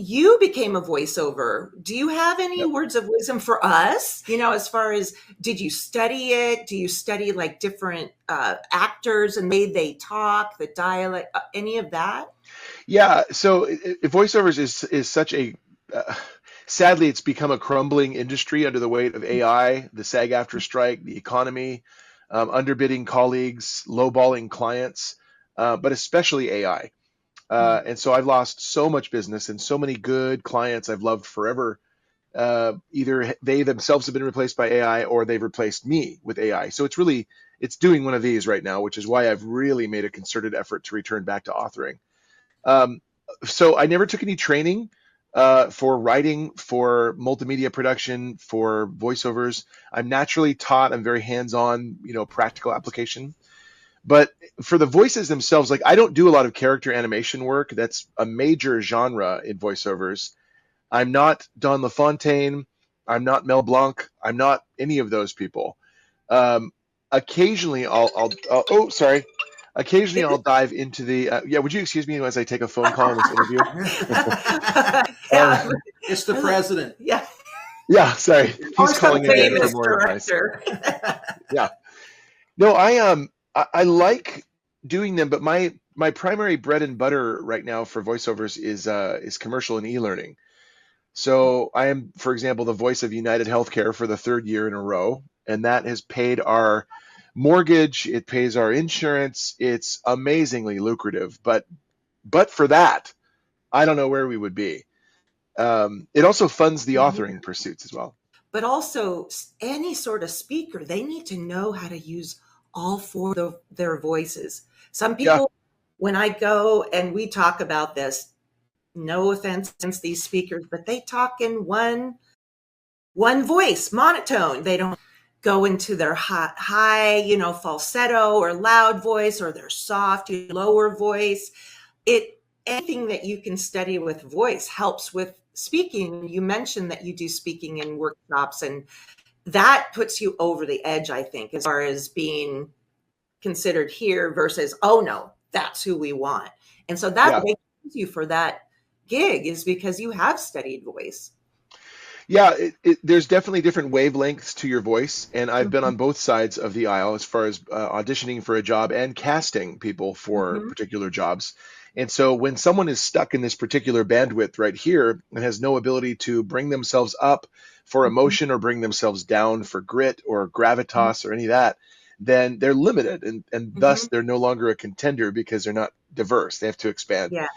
you became a voiceover. Do you have any words of wisdom for us? As far as, did you study it? Do you study like different actors and the way they talk, the dialect, any of that? Yeah. So voiceovers is such a sadly, it's become a crumbling industry under the weight of AI, the SAG-AFTRA strike, the economy, underbidding colleagues, lowballing clients, but especially AI. And so I've lost so much business and so many good clients I've loved forever. Either they themselves have been replaced by AI or they've replaced me with AI. So it's doing one of these right now, which is why I've really made a concerted effort to return back to authoring. Um, so I never took any training for writing, for multimedia production, for voiceovers. I'm naturally taught. I'm very hands-on, practical application. But for the voices themselves, like I don't do a lot of character animation work. That's a major genre in voiceovers. I'm not Don LaFontaine. I'm not Mel Blanc. I'm not any of those people. Um, Occasionally, oh, sorry. Occasionally, I'll dive into the. Yeah, would you excuse me as I take a phone call in this interview? Yeah. It's the president. Yeah. Yeah, sorry. He's calling in for more director. advice. Yeah. No, I like doing them, but my primary bread and butter right now for voiceovers is commercial and e-learning. So I am, for example, the voice of United Healthcare for the third year in a row, and that has paid our mortgage, it pays our insurance. It's amazingly lucrative, but for that, I don't know where we would be. It also funds the authoring pursuits as well. But also, any sort of speaker, they need to know how to use all four of their voices. Some people, when I go and we talk about this, no offense against these speakers, but they talk in one voice, monotone. They don't go into their high, falsetto or loud voice, or their soft, lower voice. Anything that you can study with voice helps with speaking. You mentioned that you do speaking in workshops, and that puts you over the edge, I think, as far as being considered here versus, oh no, that's who we want. And so that makes you for that gig is because you have studied voice. Yeah, there's definitely different wavelengths to your voice, and I've been on both sides of the aisle as far as auditioning for a job and casting people for particular jobs. And so when someone is stuck in this particular bandwidth right here and has no ability to bring themselves up for emotion or bring themselves down for grit or gravitas or any of that, then they're limited, and thus they're no longer a contender because they're not diverse. They have to expand. Yeah.